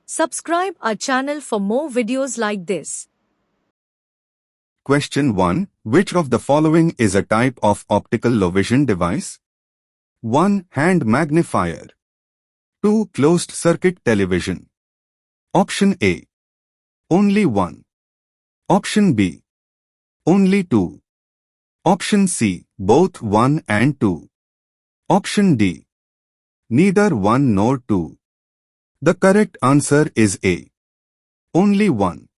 Subscribe our channel for more videos like this. Question 1. Which of the following is a type of optical low vision device? 1. Hand magnifier. 2. Closed circuit television. Option A. Only 1. Option B. Only 2. Option C. Both 1 and 2. Option D. Neither 1 nor 2. The correct answer is A. Only 1.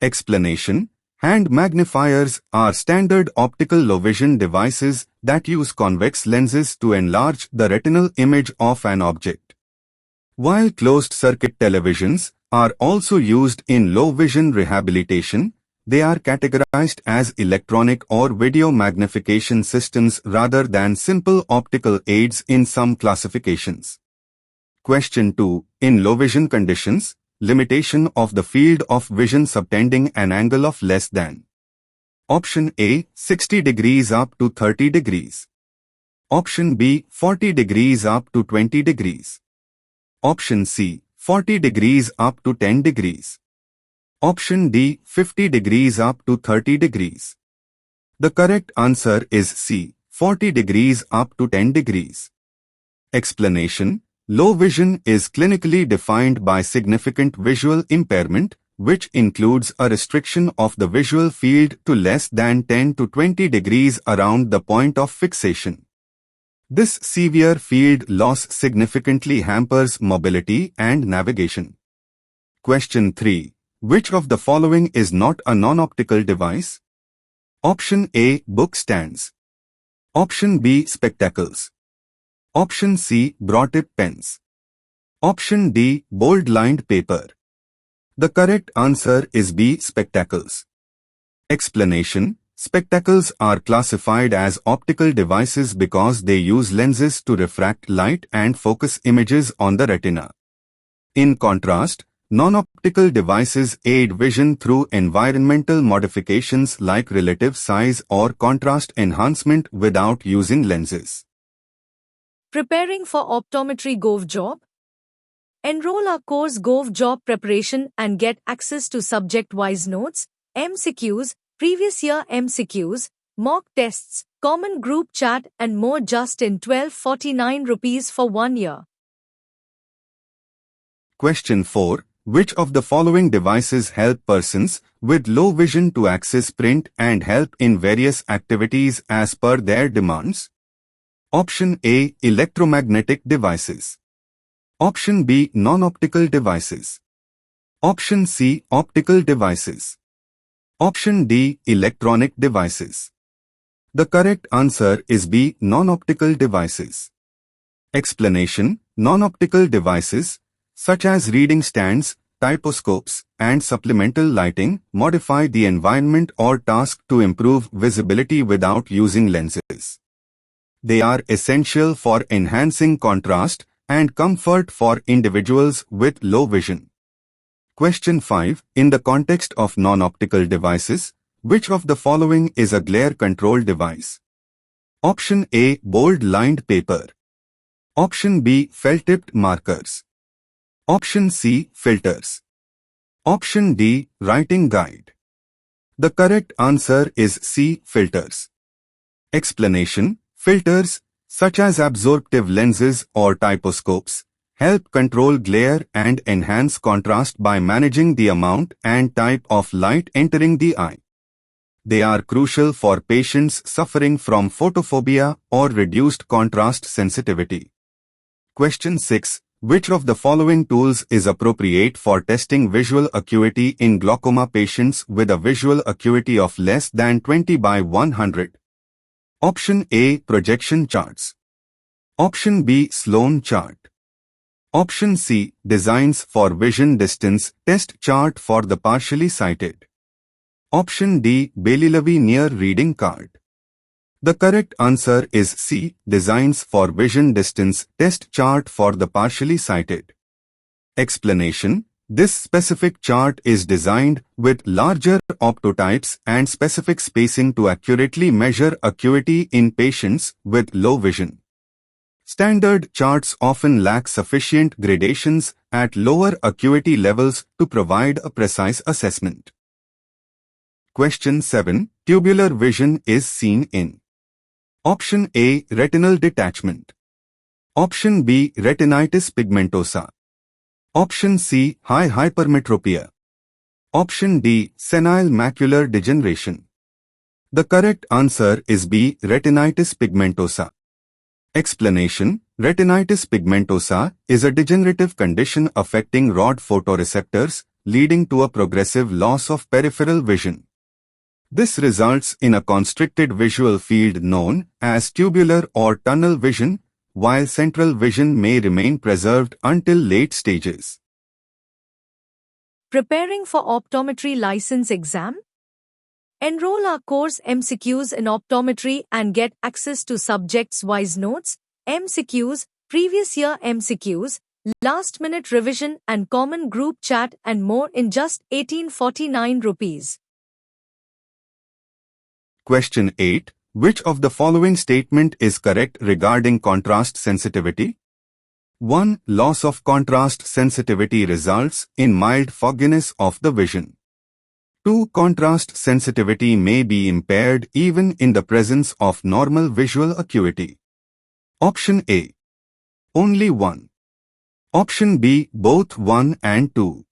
Explanation. Hand magnifiers are standard optical low vision devices that use convex lenses to enlarge the retinal image of an object. While closed-circuit televisions are also used in low vision rehabilitation, they are categorized as electronic or video magnification systems rather than simple optical aids in some classifications. Question 2. In low vision conditions, limitation of the field of vision subtending an angle of less than. Option A. 60 degrees up to 30 degrees. Option B. 40 degrees up to 20 degrees. Option C. 40 degrees up to 10 degrees. Option D. 50 degrees up to 30 degrees. The correct answer is C. 40 degrees up to 10 degrees. Explanation. Low vision is clinically defined by significant visual impairment, which includes a restriction of the visual field to less than 10 to 20 degrees around the point of fixation. This severe field loss significantly hampers mobility and navigation. Question 3. Which of the following is not a non-optical device? Option A. Book stands. Option B. Spectacles. Option C. Broad-tip pens. Option D. Bold-lined paper. The correct answer is B. Spectacles. Explanation. Spectacles are classified as optical devices because they use lenses to refract light and focus images on the retina. In contrast, non-optical devices aid vision through environmental modifications like relative size or contrast enhancement without using lenses. Preparing for Optometry Gov Job? Enroll our course Gov Job Preparation and get access to subject-wise notes, MCQs, previous year MCQs, mock tests, common group chat and more just in 1249 rupees for 1 year. Question 4. Which of the following devices help persons with low vision to access print and help in various activities as per their demands? Option A. Electromagnetic devices. Option B. Non-optical devices. Option C. Optical devices. Option D. Electronic devices. The correct answer is B. Non-optical devices. Explanation. Non-optical devices, such as reading stands, typoscopes, and supplemental lighting, modify the environment or task to improve visibility without using lenses. They are essential for enhancing contrast and comfort for individuals with low vision. Question 5. In the context of non-optical devices, which of the following is a glare control device? Option A. Bold-lined paper. Option B. Felt-tipped markers. Option C. Filters. Option D. Writing guide. The correct answer is C. Filters. Explanation. Filters, such as absorptive lenses or typoscopes, help control glare and enhance contrast by managing the amount and type of light entering the eye. They are crucial for patients suffering from photophobia or reduced contrast sensitivity. Question 6. Which of the following tools is appropriate for testing visual acuity in glaucoma patients with a visual acuity of less than 20 by 100? Option A. Projection charts. Option B. Sloan chart. Option C. Designs for vision distance test chart for the partially sighted. Option D. Bailey-Levy near reading card. The correct answer is C. Designs for vision distance test chart for the partially sighted. Explanation. This specific chart is designed with larger optotypes and specific spacing to accurately measure acuity in patients with low vision. Standard charts often lack sufficient gradations at lower acuity levels to provide a precise assessment. Question 7. Tubular vision is seen in Option A. Retinal detachment. Option B. Retinitis pigmentosa. Option C. High hypermetropia. Option D. Senile macular degeneration. The correct answer is B. Retinitis pigmentosa. Explanation: retinitis pigmentosa is a degenerative condition affecting rod photoreceptors, leading to a progressive loss of peripheral vision. This results in a constricted visual field known as tubular or tunnel vision, while central vision may remain preserved until late stages. Preparing for optometry license exam? Enroll our course MCQs in optometry and get access to subjects-wise notes, MCQs, previous year MCQs, last-minute revision and common group chat and more in just 1849 rupees. Question 8. Which of the following statement is correct regarding contrast sensitivity? 1. Loss of contrast sensitivity results in mild fogginess of the vision. 2. Contrast sensitivity may be impaired even in the presence of normal visual acuity. Option A. Only 1. Option B. Both 1 and 2.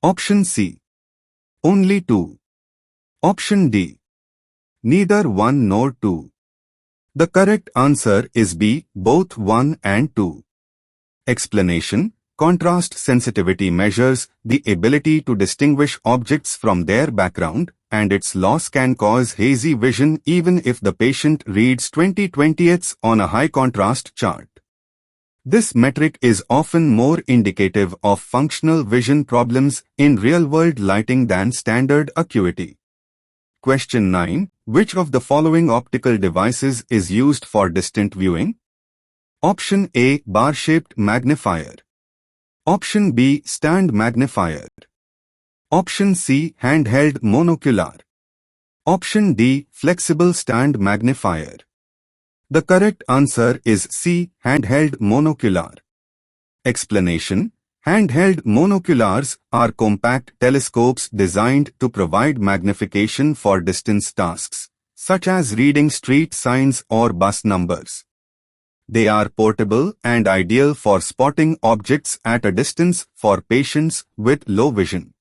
Option C. Only 2. Option D. Neither 1 nor 2. The correct answer is B. Both 1 and 2. Explanation: contrast sensitivity measures the ability to distinguish objects from their background, and its loss can cause hazy vision even if the patient reads 20/20ths on a high-contrast chart. This metric is often more indicative of functional vision problems in real-world lighting than standard acuity. Question 9. Which of the following optical devices is used for distant viewing? Option A. Bar-shaped magnifier. Option B. Stand magnifier. Option C. Handheld monocular. Option D. Flexible stand magnifier. The correct answer is C. Handheld monocular. Explanation: handheld monoculars are compact telescopes designed to provide magnification for distance tasks, such as reading street signs or bus numbers. They are portable and ideal for spotting objects at a distance for patients with low vision.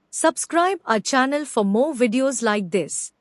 Subscribe our channel for more videos like this.